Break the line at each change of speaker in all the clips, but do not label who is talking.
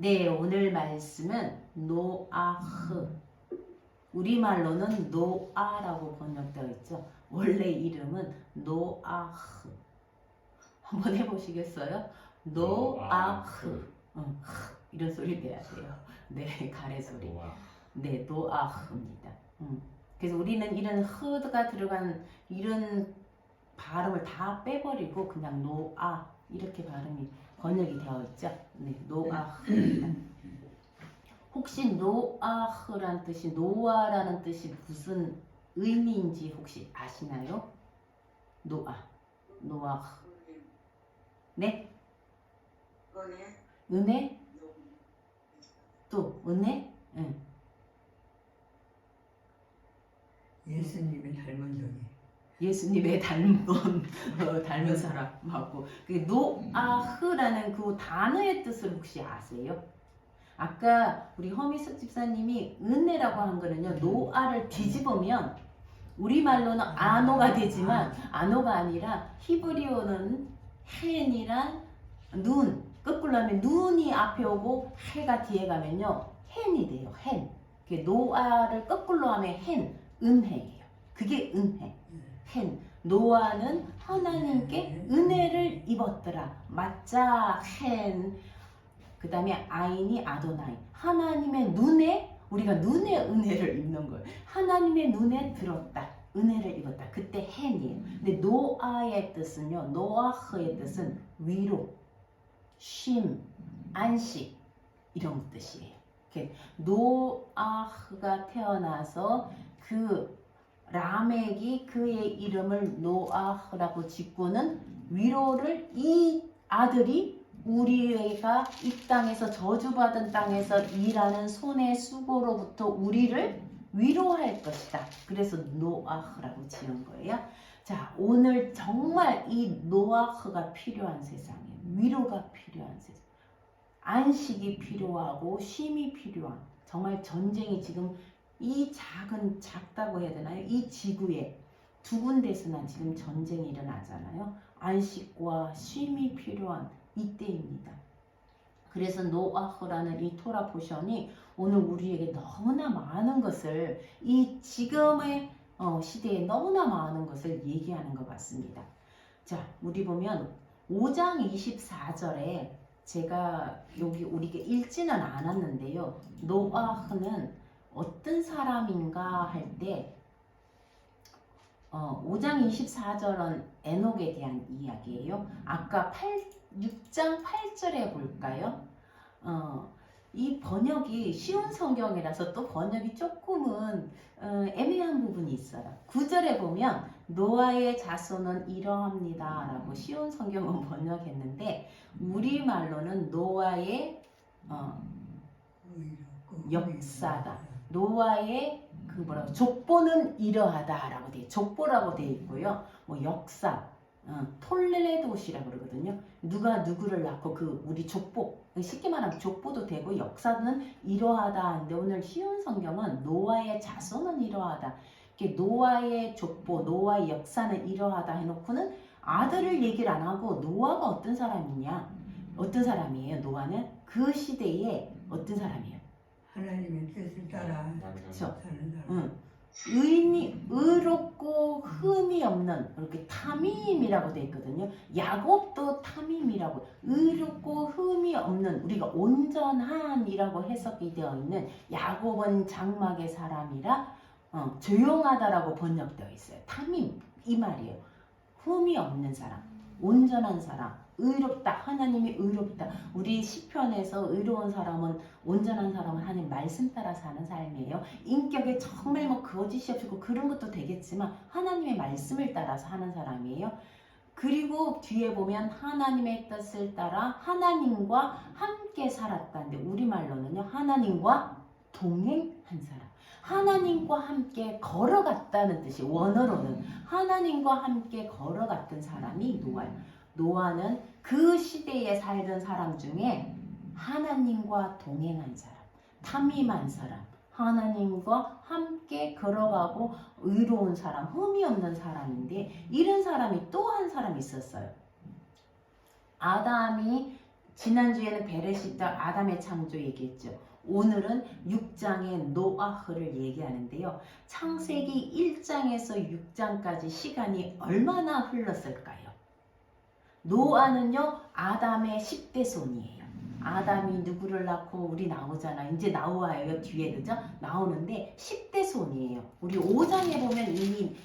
네, 오늘 말씀은 노아흐. 우리말로는 노아라고 번역되어 있죠. 원래 이름은 노아흐. 한번 해보시겠어요? 노아흐. 이런 소리 내야 돼요. 네, 가래 소리. 네, 노아흐입니다. 그래서 우리는 이런 흐가 들어간 이런 발음을 다 빼버리고 그냥 노아 이렇게 발음이 번역이 되어 있죠. 네, 노아흐입니다. 혹시 노아흐란 뜻이 노아라는 뜻이 무슨 의미인지 혹시 아시나요? 노아흐. 네? 은혜? 또 은혜? 응.
예수님의 닮은 종이.
예수님의 닮은 사람하고 노아흐라는 그 단어의 뜻을 혹시 아세요? 아까 우리 허미숙 집사님이 은혜라고 한 거는요, 노아를 뒤집으면 우리말로는 아노가 되지만 아노가 아니라 히브리어는 헨이란 눈, 거꾸로 하면 눈이 앞에 오고 해가 뒤에 가면요 헨이 돼요. 헨. 노아를 거꾸로 하면 헨, 은혜예요. 그게 은혜. 헨. 노아는 하나님께 은혜를 입었더라. 맞자, 헨. 그 다음에 아인이 아도나이. 하나님의 눈에, 우리가 눈에 은혜를 입는 거예요. 하나님의 눈에 들었다. 은혜를 입었다. 그때 헨이에요. 근데 노아의 뜻은요, 노아흐의 뜻은 위로, 쉼, 안식 이런 뜻이에요. 노아흐가 태어나서 그 라멕이 그의 이름을 노아흐라고 짓고는 위로를 이 아들이 우리가 이 땅에서 저주받은 땅에서 일하는 손의 수고로부터 우리를 위로할 것이다. 그래서 노아흐라고 지은 거예요. 자, 오늘 정말 이 노아흐가 필요한 세상이에요. 위로가 필요한 세상. 안식이 필요하고 쉼이 필요한, 정말 전쟁이 지금 이 작다고 해야 되나요? 이 지구에 두 군데서나 지금 전쟁이 일어나잖아요. 안식과 쉼이 필요한 이때입니다. 그래서 노아흐라는 이 토라 포션이 오늘 우리에게 너무나 많은 것을, 이 지금의 시대에 너무나 많은 것을 얘기하는 것 같습니다. 자, 우리 보면 5장 24절에 제가 여기 우리가 읽지는 않았는데요. 노아흐는 어떤 사람인가 할 때 5장 24절은 에녹에 대한 이야기예요. 아까 6장 8절에 볼까요? 이 번역이 쉬운 성경이라서 또 번역이 조금은 애매한 부분이 있어요. 9절에 보면 노아의 자손은 이러합니다 라고 쉬운 성경은 번역했는데 우리말로는 노아의 역사다. 노아의 족보는 이러하다라고 돼, 족보라고 돼 있고요. 역사, 톨레도시라고 그러거든요. 누가 누구를 낳고 우리 족보, 쉽게 말하면 족보도 되고 역사는 이러하다 하는데 오늘 쉬운 성경은 노아의 자손은 이러하다. 노아의 족보, 노아의 역사는 이러하다 해놓고는 아들을 얘기를 안 하고 노아가 어떤 사람이냐, 어떤 사람이에요? 노아는 그 시대에 어떤 사람이에요?
하나님의 뜻을 따라
그렇죠.
사는 사람.
의롭고 흠이 없는, 이렇게 타밈이라고 되어 있거든요. 야곱도 타밈이라고, 의롭고 흠이 없는, 우리가 온전한이라고 해석이 되어 있는, 야곱은 장막의 사람이라 조용하다라고 번역되어 있어요. 타밈 이 말이에요. 흠이 없는 사람, 온전한 사람, 의롭다. 하나님이 의롭다. 우리 시편에서 의로운 사람은, 온전한 사람은 하나님 말씀 따라 사는 삶이에요. 인격에 정말 거짓이 없고 그런 것도 되겠지만 하나님의 말씀을 따라서 하는 사람이에요. 그리고 뒤에 보면 하나님의 뜻을 따라 하나님과 함께 살았다는데 우리말로는요, 하나님과 동행한 사람. 하나님과 함께 걸어갔다는 뜻이, 원어로는 하나님과 함께 걸어갔던 사람이 노아예요. 노아는 그 시대에 살던 사람 중에 하나님과 동행한 사람, 탐임한 사람, 하나님과 함께 걸어가고 의로운 사람, 흠이 없는 사람인데, 이런 사람이 또 한 사람 있었어요. 아담이 지난주에는 베레시트 아담의 창조 얘기했죠. 오늘은 6장의 노아흐를 얘기하는데요. 창세기 1장에서 6장까지 시간이 얼마나 흘렀을까요? 노아는요, 아담의 10대 손이에요. 아담이 누구를 낳고 우리 나오잖아. 이제 나와요. 뒤에 그죠? 나오는데 10대 손이에요. 우리 5장에 보면 이미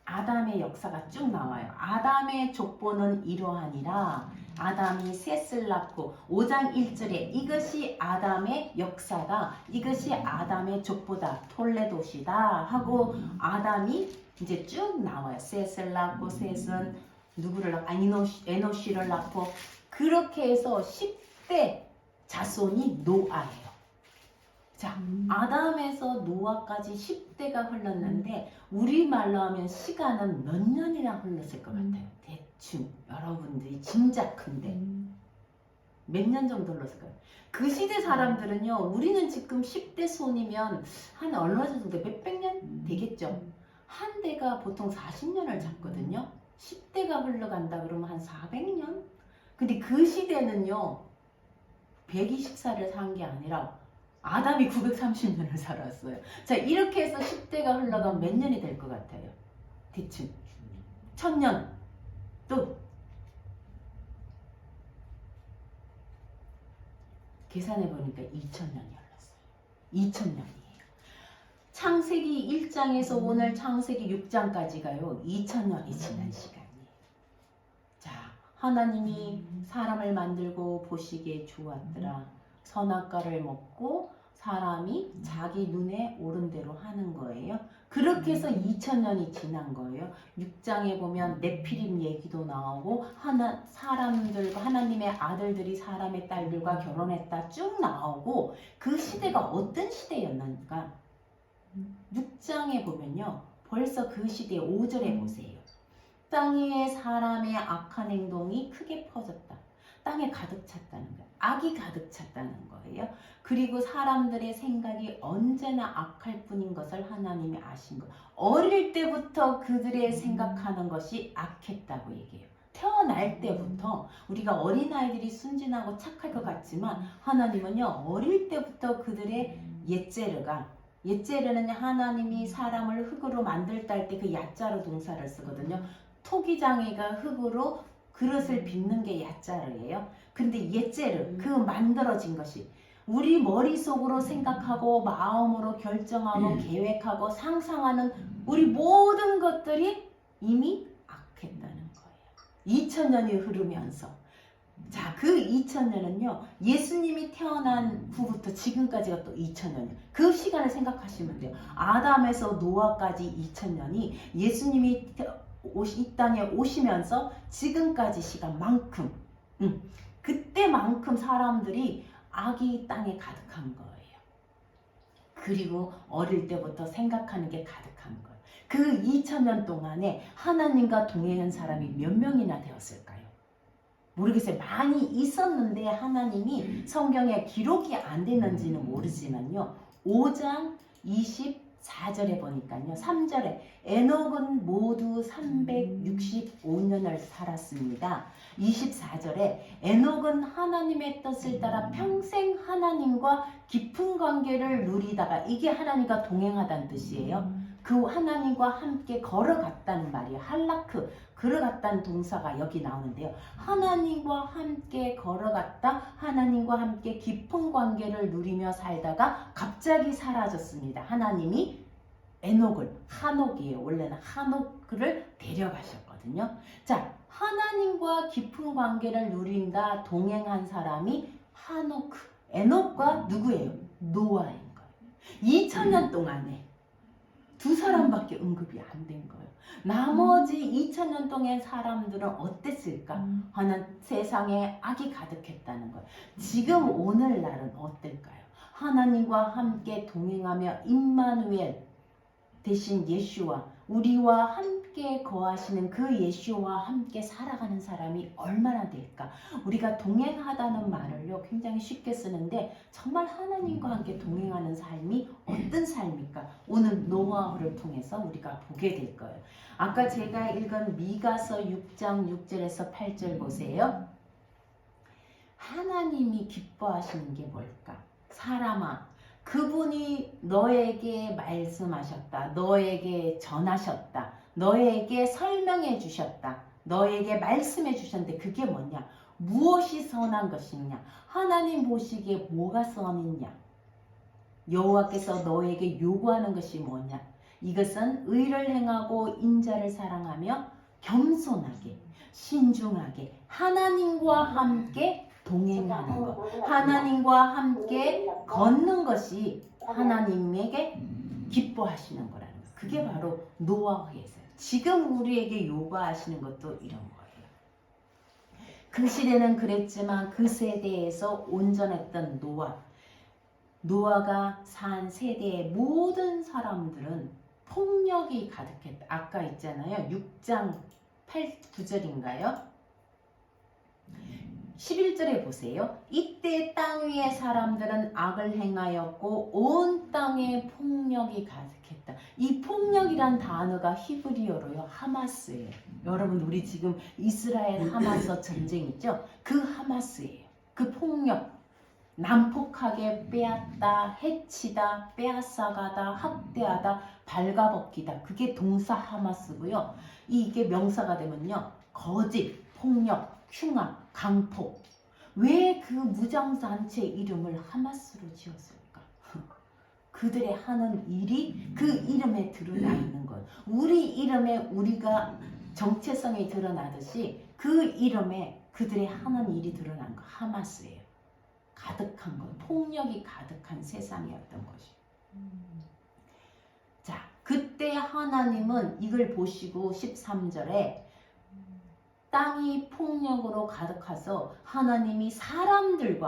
아담의 역사가 쭉 나와요. 아담의 족보는 이러하니라. 아담이 셋을 낳고 5장 1절에 이것이 아담의 역사다. 이것이 아담의 족보다. 톨레도시다. 하고 아담이 이제 쭉 나와요. 셋을 낳고 셋은 누구를 낳고 에노시를 낳고 그렇게 해서 10대 자손이 노아예요. 자, 아담에서 노아까지 10대가 흘렀는데 우리말로 하면 시간은 몇 년이나 흘렀을 것 같아요. 대충 여러분들이 짐작컨대 몇 년 정도 흘렀을까요? 그 시대 사람들은요, 우리는 지금 10대 손이면 한 얼마 정도 돼? 몇백 년 되겠죠? 한 대가 보통 40년을 잡거든요. 10대가 흘러간다 그러면 한 400년? 근데 그 시대는요, 120살을 산 게 아니라 아담이 930년을 살았어요. 자, 이렇게 해서 10대가 흘러가면 몇 년이 될 것 같아요? 대충 1000년. 또 계산해 보니까 2000년이 흘렀어요. 2000년이에요. 창세기 1장에서 오늘 창세기 6장까지가요. 2000년이 지난 시간이에요. 자, 하나님이 사람을 만들고 보시기에 좋았더라. 선악과를 먹고 사람이 자기 눈에 오른 대로 하는 거예요. 그렇게 해서 2000년이 지난 거예요. 6장에 보면 네피림 얘기도 나오고 사람들과 하나님의 아들들이 사람의 딸들과 결혼했다 쭉 나오고 그 시대가 어떤 시대였는가? 6장에 보면요. 벌써 그 시대 5절에 보세요. 땅 위에 사람의 악한 행동이 크게 퍼졌다. 땅에 가득 찼다는 거예요. 악이 가득 찼다는 거예요. 그리고 사람들의 생각이 언제나 악할 뿐인 것을 하나님이 아신 거예요. 어릴 때부터 그들의 생각하는 것이 악했다고 얘기해요. 태어날 때부터 우리가 어린아이들이 순진하고 착할 것 같지만 하나님은요, 어릴 때부터 그들의 옛제르는 하나님이 사람을 흙으로 만들다 할 때 그 야자로 동사를 쓰거든요. 토기장이가 흙으로 그릇을 빚는 게 야자르예요. 근데 옛제르, 그 만들어진 것이 우리 머릿속으로 생각하고 마음으로 결정하고 계획하고 상상하는 우리 모든 것들이 이미 악했다는 거예요. 2000년이 흐르면서 자, 그 2000년은요, 예수님이 태어난 후부터 지금까지가 또 2000년이에요. 그 시간을 생각하시면 돼요. 아담에서 노아까지 2000년이 예수님이 이 땅에 오시면서 지금까지 시간만큼, 그때만큼 사람들이 악이 땅에 가득한 거예요. 그리고 어릴 때부터 생각하는 게 가득한 거예요. 그 2000년 동안에 하나님과 동행한 사람이 몇 명이나 되었을까요? 모르겠어요. 많이 있었는데 하나님이 성경에 기록이 안 되는지는 모르지만요. 5장 24절에 보니까요. 3절에 에녹은 모두 365년을 살았습니다. 24절에 에녹은 하나님의 뜻을 따라 평생 하나님과 깊은 관계를 누리다가 이게 하나님과 동행하다는 뜻이에요. 그 하나님과 함께 걸어갔다는 말이에요. 할라크, 걸어갔다는 동사가 여기 나오는데요. 하나님과 함께 걸어갔다, 하나님과 함께 깊은 관계를 누리며 살다가 갑자기 사라졌습니다. 하나님이 에녹을, 하녹이에요. 원래는 하녹을 데려가셨거든요. 자, 하나님과 깊은 관계를 누린다, 동행한 사람이 하노크, 에녹과 누구예요? 노아인 거예요. 2000년 동안에 두 사람밖에 언급이 안 된 거예요. 나머지 2000년 동안 사람들은 어땠을까? 하는 세상에 악이 가득했다는 거예요. 지금 오늘날은 어떨까요? 하나님과 함께 동행하며 임마누엘 대신 예수와 우리와 함께 거하시는 그 예수와 함께 살아가는 사람이 얼마나 될까? 우리가 동행하다는 말을요 굉장히 쉽게 쓰는데 정말 하나님과 함께 동행하는 삶이 어떤 삶일까? 오늘 노아를 통해서 우리가 보게 될 거예요. 아까 제가 읽은 미가서 6장 6절에서 8절 보세요. 하나님이 기뻐하시는 게 뭘까? 사람아, 그분이 너에게 말씀하셨다. 너에게 전하셨다. 너에게 설명해 주셨다. 너에게 말씀해 주셨는데 그게 뭐냐? 무엇이 선한 것이냐? 하나님 보시기에 뭐가 선이냐? 여호와께서 너에게 요구하는 것이 뭐냐? 이것은 의를 행하고 인자를 사랑하며 겸손하게, 신중하게 하나님과 함께 동행하는 것, 하나님과 함께 걷는 것이 하나님에게 기뻐하시는 거라는 것. 그게 바로 노아에서요. 지금 우리에게 요구하시는 것도 이런 거예요. 그 시대는 그랬지만 그 세대에서 온전했던 노아가 산 세대의 모든 사람들은 폭력이 가득했다. 아까 있잖아요. 6장 9절인가요? 11절에 보세요. 이때 땅 위의 사람들은 악을 행하였고 온 땅에 폭력이 가득했다. 이 폭력이란 단어가 히브리어로요. 하마스예요. 여러분 우리 지금 이스라엘 하마스 전쟁 있죠? 그 하마스예요. 그 폭력. 난폭하게 빼앗다, 해치다, 빼앗아가다, 학대하다, 발가벗기다. 그게 동사 하마스고요. 이게 명사가 되면요. 거짓, 폭력, 흉악, 강폭. 왜 그 무장단체 이름을 하마스로 지었을까? 그들의 하는 일이 그 이름에 드러나 있는 것. 우리 이름에 우리가 정체성이 드러나듯이 그 이름에 그들의 하는 일이 드러난 거. 하마스예요. 가득한 것, 폭력이 가득한 세상이었던 것이. 자, 그때 하나님은 이걸 보시고 13절에 땅이 폭력으로 가득해서 하나님이 사람들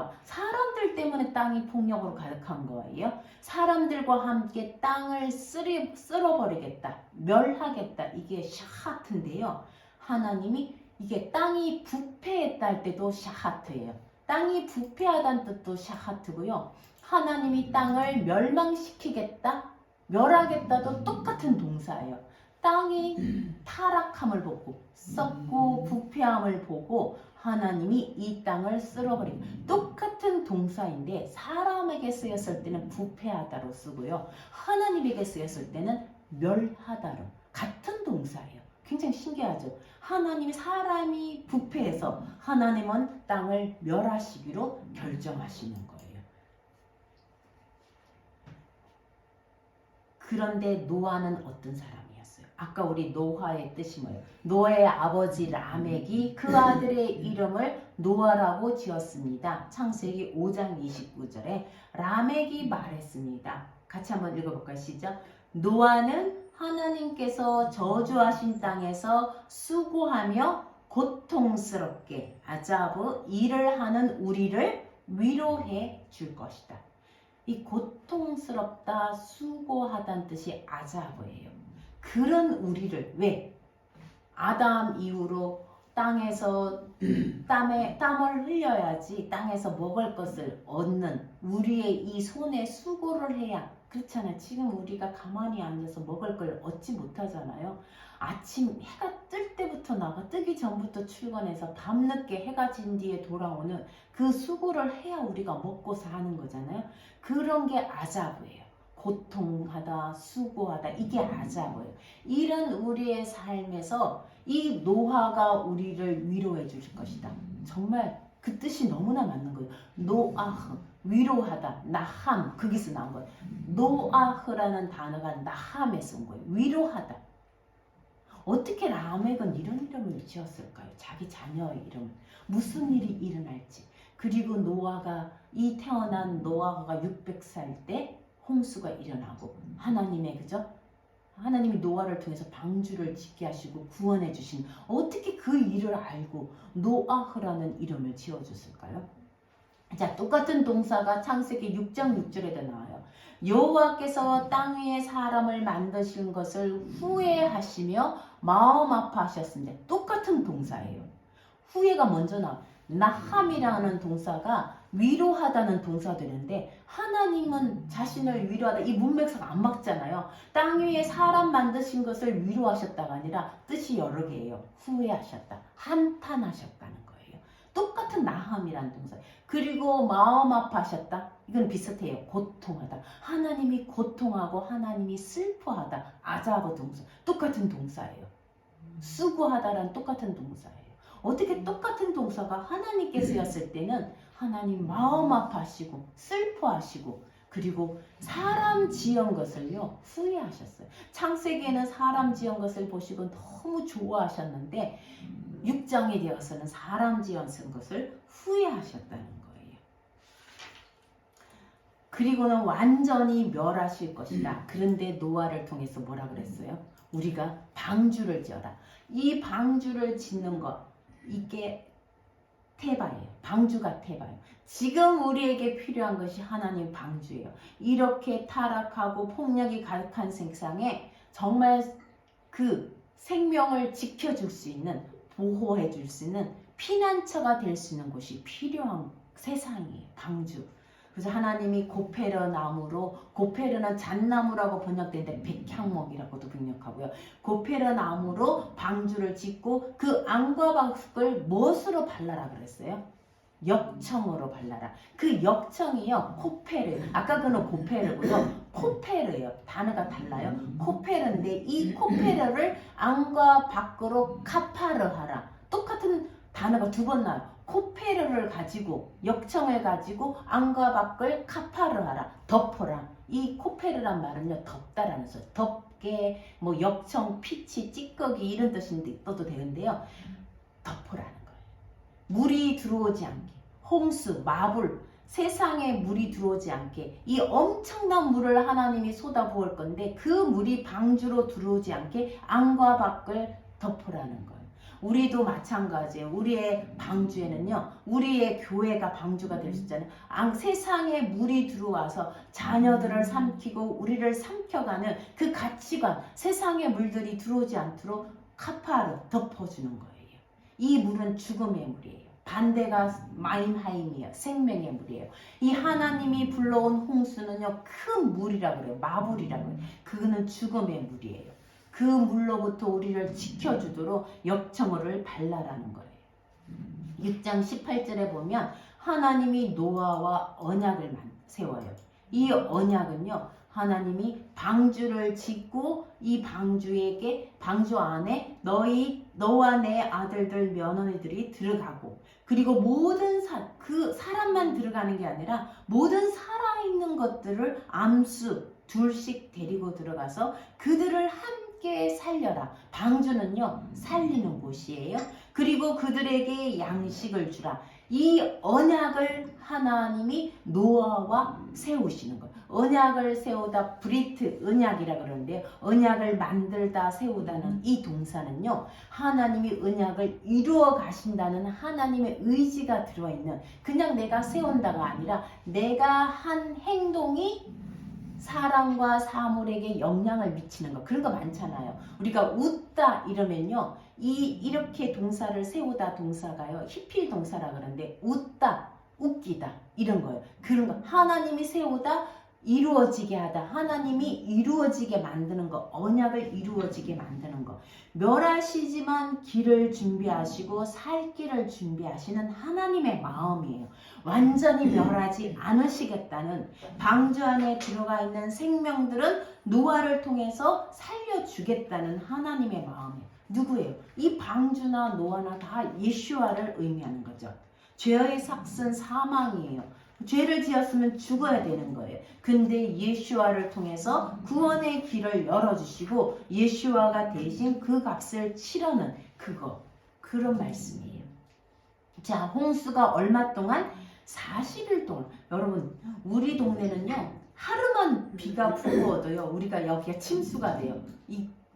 때문에 땅이 폭력으로 가득한 거예요. 사람들과 함께 땅을 쓸어버리겠다, 멸하겠다. 이게 샤하트인데요. 하나님이 이게 땅이 부패했다 할 때도 샤하트예요. 땅이 부패하다는 뜻도 샤하트고요. 하나님이 땅을 멸망시키겠다, 멸하겠다도 똑같은 동사예요. 땅이 타락함을 보고 썩고 부패함을 보고 하나님이 이 땅을 쓸어버리고 똑같은 동사인데 사람에게 쓰였을 때는 부패하다로 쓰고요. 하나님에게 쓰였을 때는 멸하다로 같은 동사예요. 굉장히 신기하죠. 하나님이 사람이 부패해서 하나님은 땅을 멸하시기로 결정하시는 거예요. 그런데 노아는 어떤 사람이었어요? 아까 우리 노아의 뜻이 뭐예요? 노아의 아버지 라멕이 그 아들의 이름을 노아라고 지었습니다. 창세기 5장 29절에 라멕이 말했습니다. 같이 한번 읽어볼까요? 시작. 노아는 하나님께서 저주하신 땅에서 수고하며 고통스럽게 아자브 일을 하는 우리를 위로해 줄 것이다. 이 고통스럽다, 수고하다는 뜻이 아자브예요. 그런 우리를 왜? 아담 이후로 땅에서 땀을 흘려야지 땅에서 먹을 것을 얻는 우리의 이 손에 수고를 해야 그렇잖아요. 지금 우리가 가만히 앉아서 먹을 걸 얻지 못하잖아요. 아침 해가 뜰 때부터 나가 뜨기 전부터 출근해서 밤늦게 해가 진 뒤에 돌아오는 그 수고를 해야 우리가 먹고 사는 거잖아요. 그런 게 아자브예요. 고통하다, 수고하다, 이게 아자브예요. 이런 우리의 삶에서 이 노아가 우리를 위로해 주실 것이다. 정말 그 뜻이 너무나 맞는 거예요. 노아흐, 위로하다, 나함, 거기서 나온 거예요. 노아흐라는 단어가 나함에서 온 거예요. 위로하다. 어떻게 라멕은 이런 이름을 지었을까요? 자기 자녀의 이름을. 무슨 일이 일어날지. 그리고 노아가 태어난 노아가 600살 때 홍수가 일어나고 하나님의 그죠? 하나님이 노아를 통해서 방주를 짓게 하시고 구원해 주신 어떻게 그 일을 알고 노아흐라는 이름을 지어줬을까요? 자, 똑같은 동사가 창세기 6장 6절에도 나와요. 여호와께서 땅 위에 사람을 만드신 것을 후회하시며 마음 아파하셨습니다. 똑같은 동사예요. 후회가 먼저 나와요. 나함이라는 동사가 위로하다는 동사 되는데 하나님은 자신을 위로하다 이 문맥상 안 맞잖아요. 땅 위에 사람 만드신 것을 위로하셨다가 아니라 뜻이 여러 개예요. 후회하셨다, 한탄하셨다는 거예요. 똑같은 나함이란 동사. 그리고 마음 아파하셨다. 이건 비슷해요. 고통하다. 하나님이 고통하고 하나님이 슬퍼하다. 아자브 동사. 똑같은 동사예요. 수고하다란 똑같은 동사예요. 어떻게 똑같은 동사가 하나님께 쓰였을 때는 하나님 마음 아파하시고 슬퍼하시고 그리고 사람 지은 것을요 후회하셨어요. 창세기에는 사람 지은 것을 보시고 너무 좋아하셨는데 6장에 되어서는 사람 지은 것을 후회하셨다는 거예요. 그리고는 완전히 멸하실 것이다. 그런데 노아를 통해서 뭐라 그랬어요? 우리가 방주를 지어라. 이 방주를 짓는 것 이게 테바예요. 방주가 테바예요. 지금 우리에게 필요한 것이 하나님 방주예요. 이렇게 타락하고 폭력이 가득한 세상에 정말 그 생명을 지켜줄 수 있는 보호해 줄 수 있는 피난처가 될 수 있는 곳이 필요한 세상이에요. 방주. 그래서 하나님이 고페르 나무로 고페르는 잣나무라고 번역되는데 백향목이라고도 번역하고요. 고페르 나무로 방주를 짓고 그 안과 밖을 무엇으로 발라라 그랬어요? 역청으로 발라라. 그 역청이요 코페르. 아까 그는 고페르고요. 코페르예요. 단어가 달라요. 코페르인데 이 코페르를 안과 밖으로 카파르 하라. 똑같은 단어가 두 번 나와요. 코페르를 가지고 역청을 가지고 안과 밖을 카파르 하라. 덮어라. 이 코페르란 말은요 덮다라는 소리. 덮게 뭐 역청, 피치, 찌꺼기 이런 뜻인데 떠도 되는데요. 덮으라는 거예요. 물이 들어오지 않게 홍수, 마불 세상에 물이 들어오지 않게 이 엄청난 물을 하나님이 쏟아부을 건데 그 물이 방주로 들어오지 않게 안과 밖을 덮으라는 거예요. 우리도 마찬가지예요. 우리의 방주에는요 우리의 교회가 방주가 될 수 있잖아요. 세상에 물이 들어와서 자녀들을 삼키고 우리를 삼켜가는 그 가치관 세상의 물들이 들어오지 않도록 카파르 덮어주는 거예요. 이 물은 죽음의 물이에요. 반대가 마임하임이에요. 생명의 물이에요. 이 하나님이 불러온 홍수는요 큰 물이라고 그래요. 마불이라고 해요. 그거는 죽음의 물이에요. 그 물로부터 우리를 지켜주도록 역청을 발라라는 거예요. 6장 18절에 보면 하나님이 노아와 언약을 세워요. 이 언약은요 하나님이 방주를 짓고 이 방주 안에 너와 내 아들들 며느리들이 들어가고 그리고 모든 그 사람만 들어가는 게 아니라 모든 살아있는 것들을 암수 둘씩 데리고 들어가서 그들을 함께 살려라. 방주는요 살리는 곳이에요. 그리고 그들에게 양식을 주라. 이 언약을 하나님이 노아와 세우시는 거예요. 언약을 세우다 브리트 언약이라 그러는데요. 언약을 만들다 세우다는 이 동사는요. 하나님이 언약을 이루어 가신다는 하나님의 의지가 들어있는 그냥 내가 세운다가 아니라 내가 한 행동이 사람과 사물에게 영향을 미치는 거 그런 거 많잖아요. 우리가 웃다 이러면요. 이렇게 동사를 세우다 동사가요. 히필 동사라 그러는데 웃다, 웃기다 이런 거예요. 그런 거 하나님이 세우다 이루어지게 하다. 하나님이 이루어지게 만드는 거. 언약을 이루어지게 만드는 거. 멸하시지만 길을 준비하시고 살 길을 준비하시는 하나님의 마음이에요. 완전히 멸하지 않으시겠다는 방주 안에 들어가 있는 생명들은 노아를 통해서 살려주겠다는 하나님의 마음이에요. 누구예요? 이 방주나 노아나 다 예수와를 의미하는 거죠. 죄의 삭은 사망이에요. 죄를 지었으면 죽어야 되는 거예요. 근데 예수와를 통해서 구원의 길을 열어주시고 예수와가 대신 그 값을 치르는 그런 말씀이에요. 자, 홍수가 얼마 동안? 40일 동안. 여러분 우리 동네는요 하루만 비가 부어도요 우리가 여기가 침수가 돼요.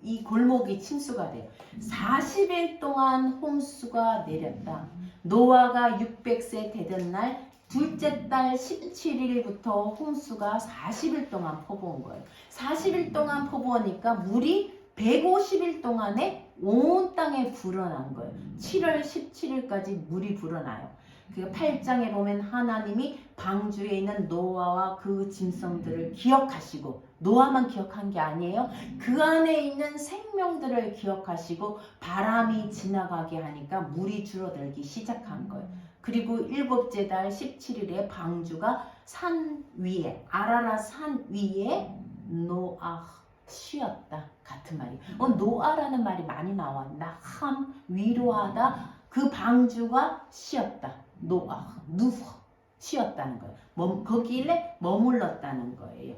이 골목이 침수가 돼요. 40일 동안 홍수가 내렸다. 노아가 600세 되던 날 둘째 달 17일부터 홍수가 40일 동안 퍼부은 거예요. 40일 동안 퍼부으니까 물이 150일 동안에 온 땅에 불어난 거예요. 7월 17일까지 물이 불어나요. 그 8장에 보면 하나님이 방주에 있는 노아와 그 짐승들을 기억하시고, 노아만 기억한 게 아니에요. 그 안에 있는 생명들을 기억하시고 바람이 지나가게 하니까 물이 줄어들기 시작한 거예요. 그리고 7째 달 17일에 방주가 산 위에, 아라라 산 위에 노아 쉬었다 같은 말이에요. 노아라는 말이 많이 나와. 나함, 위로하다. 그 방주가 쉬었다. 노아, 누 쉬었다는 거예요. 거기에 머물렀다는 거예요.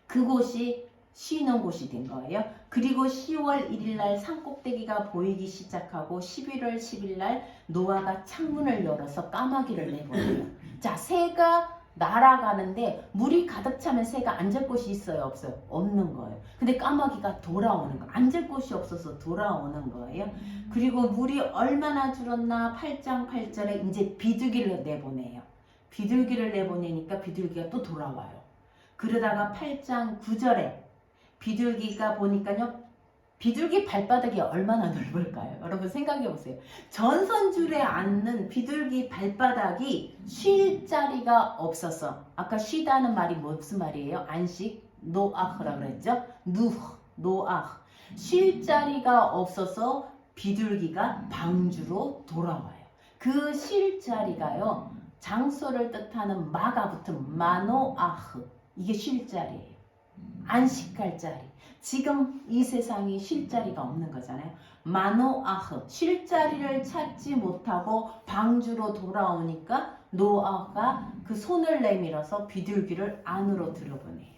그곳이 쉬는 곳이 된 거예요. 그리고 10월 1일 날 산꼭대기가 보이기 시작하고 11월 10일 날 노아가 창문을 열어서 까마귀를 내보내요. 자, 새가 날아가는데 물이 가득 차면 새가 앉을 곳이 있어요? 없어요? 없는 거예요. 근데 까마귀가 돌아오는 거예요. 앉을 곳이 없어서 돌아오는 거예요. 그리고 물이 얼마나 줄었나 8장 8절에 이제 비둘기를 내보내요. 비둘기를 내보내니까 비둘기가 또 돌아와요. 그러다가 8장 9절에 비둘기가 보니까요, 비둘기 발바닥이 얼마나 넓을까요? 여러분 생각해 보세요. 전선줄에 앉는 비둘기 발바닥이 쉴 자리가 없어서, 아까 쉬다는 말이 무슨 말이에요? 안식, 노아흐라 그랬죠? 노아흐. 쉴 자리가 없어서 비둘기가 방주로 돌아와요. 그 쉴 자리가요, 장소를 뜻하는 마가 붙은 마노아흐, 이게 쉴 자리예요. 안식할 자리. 지금 이 세상이 쉴 자리가 없는 거잖아요. 마노아흐, 쉴 자리를 찾지 못하고 방주로 돌아오니까 노아가 그 손을 내밀어서 비둘기를 안으로 들어보내요.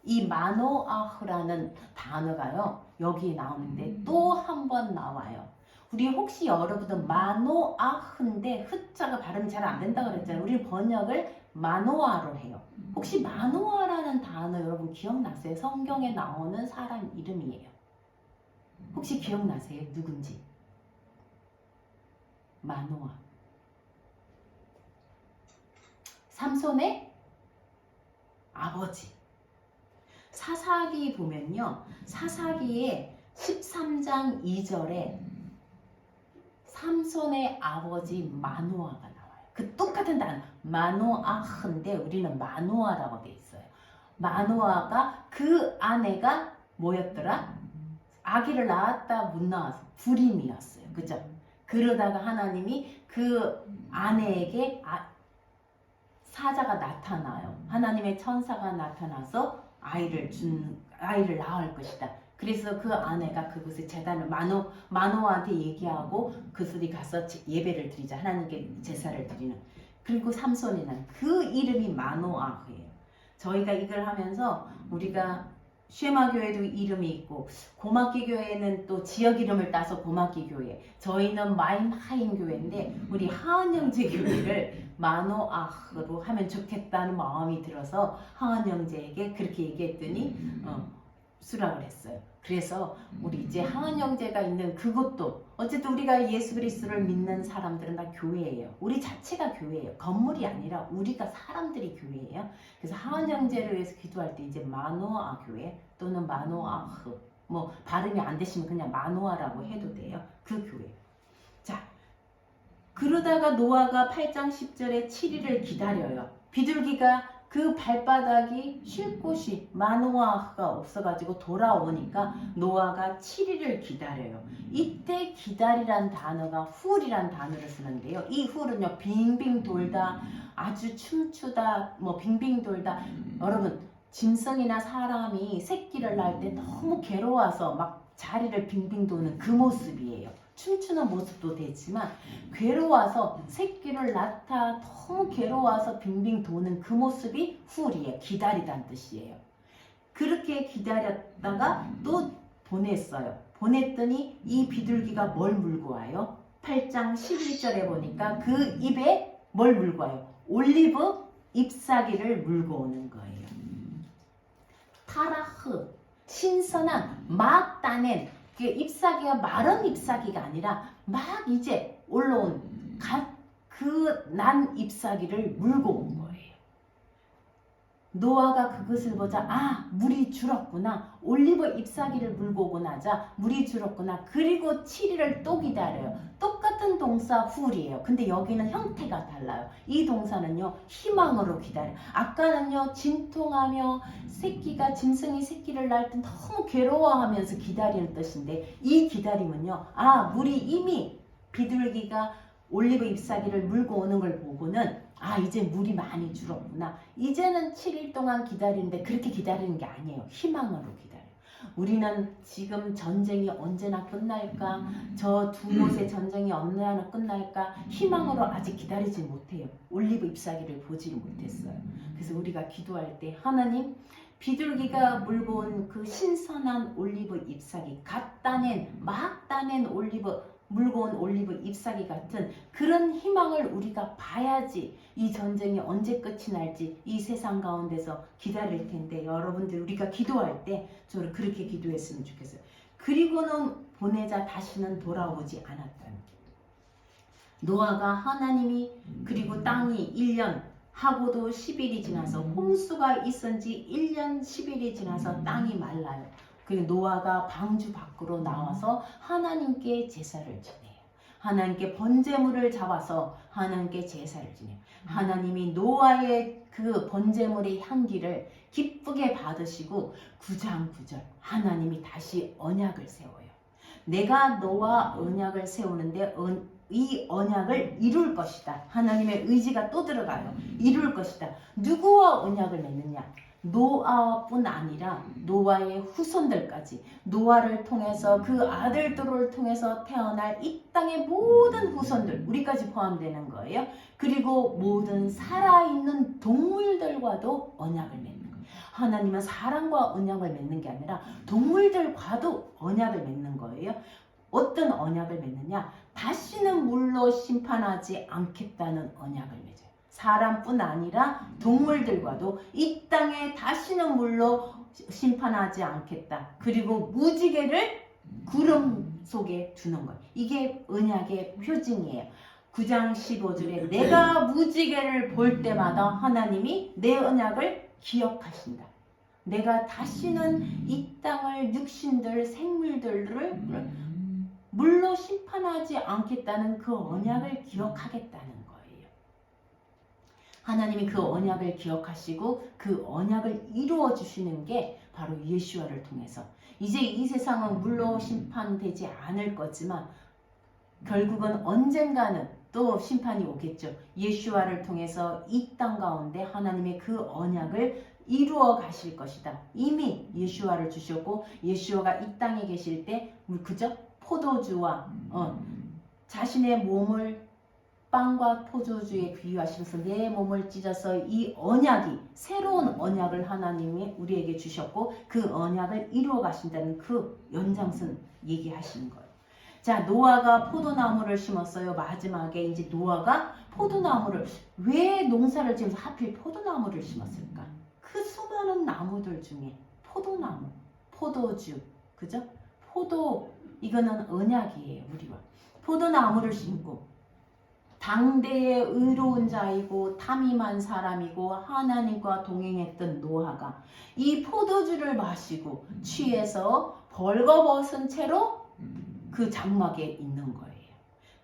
이 마노아흐라는 단어가요, 여기 나오는데 또 한 번 나와요. 우리 혹시 여러분들 마노아흐인데 흐자가 발음이 잘 안 된다고 그랬잖아요. 우리 번역을 마노아로 해요. 혹시 마노아라는 단어 여러분 기억나세요? 성경에 나오는 사람 이름이에요. 혹시 기억나세요? 누군지? 마노아. 삼손의 아버지. 사사기 보면요, 사사기의 13장 2절에 삼손의 아버지 마노아가 나와요. 그 똑같은 단어 마노아흐인데 우리는 마노아라고 돼 있어요. 마노아가 그 아내가 뭐였더라? 아기를 낳았다 못 낳았어. 불임이었어요. 그죠? 그러다가 하나님이 그 아내에게 사자가 나타나요. 하나님의 천사가 나타나서 아이를 낳을 것이다. 그래서 그 아내가 그곳에 제단을 마노아한테 얘기하고 그들이 가서 예배를 드리자. 하나님께 제사를 드리는. 그리고 삼손이는 그 이름이 마노아예요. 저희가 이걸 하면서 우리가 쉐마 교회도 이름이 있고 고막기 교회는 또 지역 이름을 따서 고막기 교회, 저희는 마임하임 교회인데 우리 하은영제 교회를 마노아흐로 하면 좋겠다는 마음이 들어서 하은영제에게 그렇게 얘기했더니 수락을 했어요. 그래서 우리 이제 하은 형제가 있는 그곳도 어쨌든 우리가 예수 그리스도를 믿는 사람들은 다 교회예요. 우리 자체가 교회예요. 건물이 아니라 우리가 사람들이 교회예요. 그래서 하은 형제를 위해서 기도할 때 이제 마노아 교회 또는 마노아흐, 뭐 발음이 안 되시면 그냥 마노아라고 해도 돼요. 그 교회. 자, 그러다가 노아가 8장 10절에 7일을 기다려요. 비둘기가 그 발바닥이 쉴 곳이 마노아가 없어가지고 돌아오니까 노아가 7일을 기다려요. 이때 기다리란 단어가 훌이란 단어를 쓰는데요. 이 훌은요, 빙빙 돌다, 아주 춤추다, 뭐 빙빙 돌다. 여러분, 짐승이나 사람이 새끼를 낳을 때 너무 괴로워서 막 자리를 빙빙 도는 그 모습이에요. 춤추는 모습도 되지만 괴로워서 새끼를 낳다 너무 괴로워서 빙빙 도는 그 모습이 훌이에요. 기다리다는 뜻이에요. 그렇게 기다렸다가 또 보냈어요. 보냈더니 이 비둘기가 뭘 물고 와요? 8장 11절에 보니까 그 입에 뭘 물고 와요? 올리브 잎사귀를 물고 오는 거예요. 타라흐, 신선한 막 따낸 그 잎사귀가 마른 잎사귀가 아니라 막 이제 올라온 그 난 잎사귀를 물고 온 거예요. 노아가 그것을 보자, 물이 줄었구나. 올리브 잎사귀를 물고 오고 나자 물이 줄었구나. 그리고 7일을 또 기다려요. 똑같은 똑같은 동사 who이에요. 근데 여기는 형태가 달라요. 이 동사는요, 희망으로 기다려. 아까는요, 진통하며 새끼가 짐승이 새끼를 낳을 때 너무 괴로워하면서 기다리는 뜻인데, 이 기다림은요, 물이 이미 비둘기가 올리브 잎사귀를 물고 오는 걸 보고는 이제 물이 많이 줄었구나. 이제는 7일 동안 기다리는데 그렇게 기다리는 게 아니에요. 희망으로 기다려요. 우리는 지금 전쟁이 언제나 끝날까? 저 두 곳의 전쟁이 언제나 끝날까? 희망으로 아직 기다리지 못해요. 올리브 잎사귀를 보지를 못했어요. 그래서 우리가 기도할 때 하나님, 비둘기가 물고 온 그 신선한 올리브 잎사귀, 막 따낸 물고 온 올리브 잎사귀 같은 그런 희망을 우리가 봐야지 이 전쟁이 언제 끝이 날지 이 세상 가운데서 기다릴 텐데, 여러분들 우리가 기도할 때 저를 그렇게 기도했으면 좋겠어요. 그리고는 보내자 다시는 돌아오지 않았다는 게. 노아가 하나님이 그리고 땅이 1년 하고도 10일이 지나서 홍수가 있은 지 1년 10일이 지나서 땅이 말라요. 그리고 노아가 방주 밖으로 나와서 하나님께 제사를 지내요. 하나님께 번제물을 잡아서 하나님께 제사를 지내요. 하나님이 노아의 그 번제물의 향기를 기쁘게 받으시고 9장 9절 하나님이 다시 언약을 세워요. 내가 너와 언약을 세우는데 이 언약을 이룰 것이다. 하나님의 의지가 또 들어가요. 이룰 것이다. 누구와 언약을 맺느냐? 노아뿐 아니라 노아의 후손들까지, 노아를 통해서 그 아들들을 통해서 태어날 이 땅의 모든 후손들, 우리까지 포함되는 거예요. 그리고 모든 살아있는 동물들과도 언약을 맺는 거예요. 하나님은 사람과 언약을 맺는 게 아니라 동물들과도 언약을 맺는 거예요. 어떤 언약을 맺느냐? 다시는 물로 심판하지 않겠다는 언약을 맺어요. 사람뿐 아니라 동물들과도 이 땅에 다시는 물로 심판하지 않겠다. 그리고 무지개를 구름 속에 두는 거예요. 이게 언약의 표징이에요. 9장 15절에 내가 무지개를 볼 때마다 하나님이 내 언약을 기억하신다. 내가 다시는 이 땅을 육신들, 생물들을 물로 심판하지 않겠다는 그 언약을 기억하겠다는 거예요. 하나님이 그 언약을 기억하시고 그 언약을 이루어 주시는 게 바로 예수와를 통해서. 이제 이 세상은 물로 심판되지 않을 거지만 결국은 언젠가는 또 심판이 오겠죠. 예수와를 통해서 이 땅 가운데 하나님의 그 언약을 이루어 가실 것이다. 이미 예수와를 주셨고, 예수와가 이 땅에 계실 때 그죠? 포도주와 자신의 몸을 빵과 포도주에 비유하시면서 내 몸을 찢어서 이 언약이, 새로운 언약을 하나님이 우리에게 주셨고 그 언약을 이루어 가신다는 그 연장선 얘기하시는 거예요. 자, 노아가 포도나무를 심었어요. 마지막에 이제 노아가 포도나무를, 왜 농사를 지면서 하필 포도나무를 심었을까? 그 수많은 나무들 중에 포도나무, 포도주, 그죠? 이거는 언약이에요. 우리와 포도나무를 심고 당대의 의로운 자이고 탐임한 사람이고 하나님과 동행했던 노아가 이 포도주를 마시고 취해서 벌거벗은 채로 그 장막에 있는 거예요.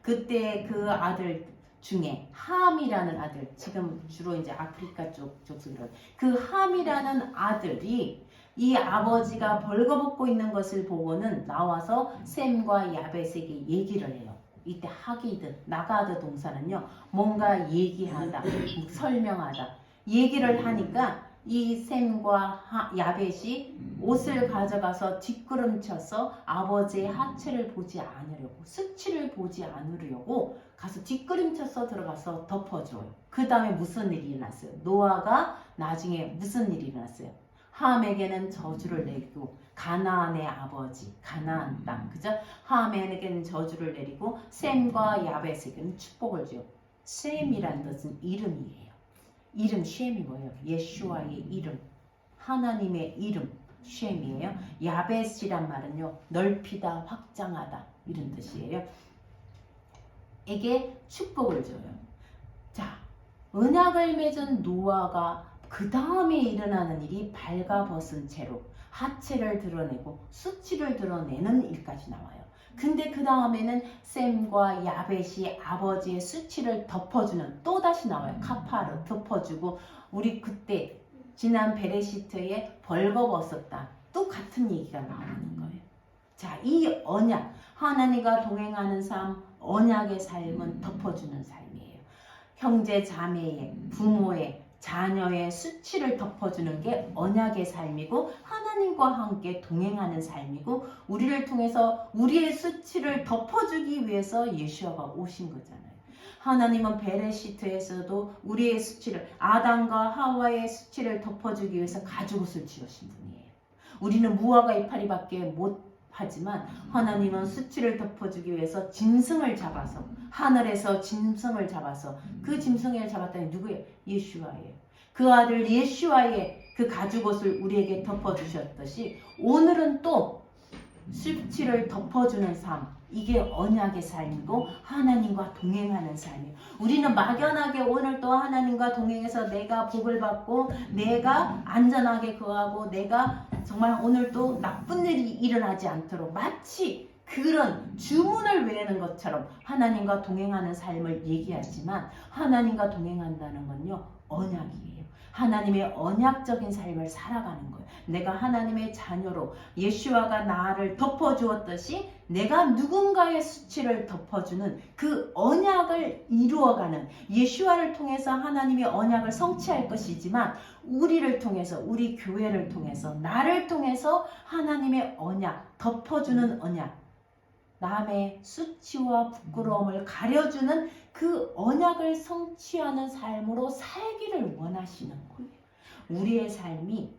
그때 그 아들 중에 함이라는 아들, 지금 주로 이제 아프리카 족속이라 그 함이라는 아들이 이 아버지가 벌거벗고 있는 것을 보고는 나와서 셈과 야벳에게 얘기를 해요. 이때 하기드, 나가드 동사는요, 뭔가 얘기하다, 설명하다, 얘기를 하니까 이 셈과 야벳이 옷을 가져가서 뒷걸음쳐서 아버지의 하체를 보지 않으려고, 수치를 보지 않으려고 가서 뒷걸음쳐서 들어가서 덮어줘요. 그 다음에 무슨 일이 일어났어요? 노아가 나중에 무슨 일이 일어났어요? 함에게는 저주를 내리고, 가나안의 아버지, 가나안 땅, 그죠? 함에게는 저주를 내리고 셈과 야벳에게는 축복을 줘요. 셈이라는 것은 이름이에요. 이름 셈이 뭐예요? 예수와의 이름, 하나님의 이름 셈이에요. 야벳이란 말은요, 넓히다, 확장하다 이런 뜻이에요. 에게 축복을 줘요. 자, 언약을 맺은 노아가 그 다음에 일어나는 일이 발가벗은 채로 하체를 드러내고 수치를 드러내는 일까지 나와요. 근데 그 다음에는 셈과 야벳이 아버지의 수치를 덮어주는, 또다시 나와요. 카파르 덮어주고, 우리 그때 지난 베레시트에 벌거벗었다, 또 같은 얘기가 나오는 거예요. 자, 이 언약, 하나님과 동행하는 삶, 언약의 삶은 덮어주는 삶이에요. 형제 자매의, 부모의, 자녀의 수치를 덮어주는 게 언약의 삶이고, 하나님과 함께 동행하는 삶이고, 우리를 통해서 우리의 수치를 덮어주기 위해서 예수아가 오신 거잖아요. 하나님은 베레시트에서도 우리의 수치를, 아담과 하와의 수치를 덮어주기 위해서 가죽옷을 지으신 분이에요. 우리는 무화과 이파리밖에 못 하지만 하나님은 수치를 덮어주기 위해서 짐승을 잡아서, 하늘에서 짐승을 잡아서, 그 짐승을 잡았다니 누구예요? 예수아예요. 그 아들 예수아의 그 가죽옷을 우리에게 덮어주셨듯이 오늘은 또 수치를 덮어주는 삶, 이게 언약의 삶이고 하나님과 동행하는 삶이에요. 우리는 막연하게 오늘 또 하나님과 동행해서 내가 복을 받고, 내가 안전하게 거하고, 내가 정말 오늘 또 나쁜 일이 일어나지 않도록 마치 그런 주문을 외우는 것처럼 하나님과 동행하는 삶을 얘기하지만, 하나님과 동행한다는 건요, 언약이에요. 하나님의 언약적인 삶을 살아가는 거예요. 내가 하나님의 자녀로 예수아가 나를 덮어주었듯이 내가 누군가의 수치를 덮어주는 그 언약을 이루어가는, 예수아를 통해서 하나님의 언약을 성취할 것이지만, 우리를 통해서, 우리 교회를 통해서, 나를 통해서 하나님의 언약, 덮어주는 언약, 남의 수치와 부끄러움을 가려주는 그 언약을 성취하는 삶으로 살기를 원하시는 거예요. 우리의 삶이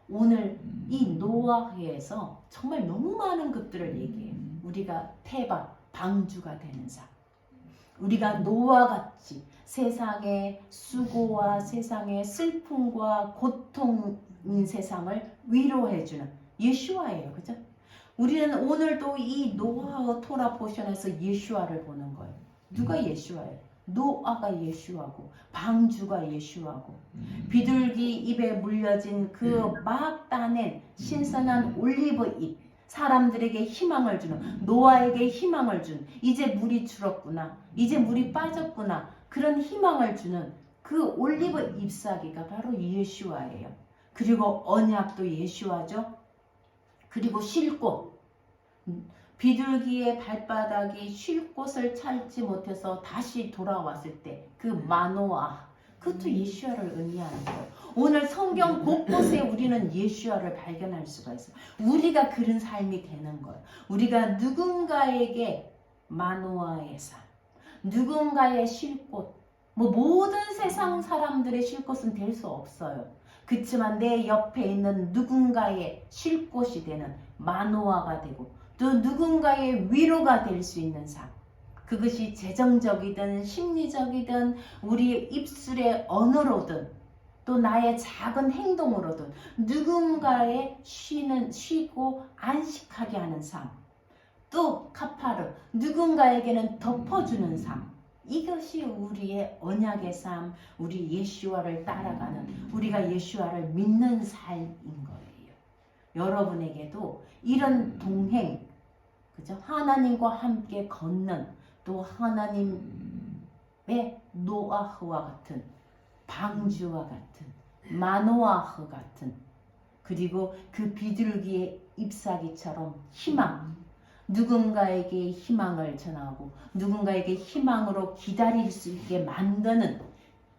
오늘 이 노아해에서 정말 너무 많은 것들을 얘기해요. 우리가 태바, 방주가 되는 삶, 우리가 노아같이 세상의 수고와 세상의 슬픔과 고통인 세상을 위로해주는 예수아예요. 그죠? 우리는 오늘도 이 노아의 토라 포션에서 예수아를 보는 거예요. 누가 예수아예요? 노아가 예수아고, 방주가 예수아고, 비둘기 입에 물려진 그 막 따낸 신선한 올리브 잎, 사람들에게 희망을 주는, 노아에게 희망을 준, 이제 물이 줄었구나, 이제 물이 빠졌구나, 그런 희망을 주는 그 올리브 잎사귀가 바로 예수아예요. 그리고 언약도 예수아죠. 그리고 쉴 곳, 비둘기의 발바닥이 쉴 곳을 찾지 못해서 다시 돌아왔을 때 그 마노아, 그것도 예수아를 의미하는 거예요. 오늘 성경 곳곳에 우리는 예수아를 발견할 수가 있어요. 우리가 그런 삶이 되는 거예요. 우리가 누군가에게 마노아의 삶, 누군가의 쉴 곳, 뭐 모든 세상 사람들의 쉴 곳은 될 수 없어요. 그렇지만 내 옆에 있는 누군가의 쉴 곳이 되는 마노아가 되고, 또 누군가의 위로가 될 수 있는 삶, 그것이 재정적이든 심리적이든 우리의 입술의 언어로든 또 나의 작은 행동으로든 누군가의 쉬고 안식하게 하는 삶, 또 카파르, 누군가에게는 덮어주는 삶, 이것이 우리의 언약의 삶, 우리 예수아를 따라가는, 우리가 예수아를 믿는 삶인 거예요. 여러분에게도 이런 동행, 그죠? 하나님과 함께 걷는, 또 하나님의 노아흐와 같은, 방주와 같은, 마노아흐 같은, 그리고 그 비둘기의 잎사귀처럼 희망, 누군가에게 희망을 전하고 누군가에게 희망으로 기다릴 수 있게 만드는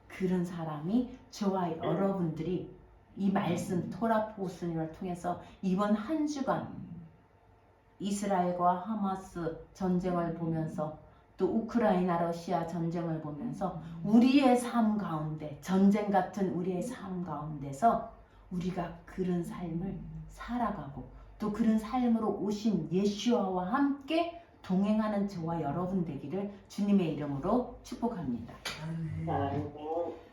그런 사람이 저와 여러분들이 이 말씀 토라 포스님을 통해서 이번 한 주간 이스라엘과 하마스 전쟁을 보면서, 또 우크라이나 러시아 전쟁을 보면서 우리의 삶 가운데, 전쟁 같은 우리의 삶 가운데서 우리가 그런 삶을 살아가고, 또 그런 삶으로 오신 예수아와 함께 동행하는 저와 여러분 되기를 주님의 이름으로 축복합니다.
아멘.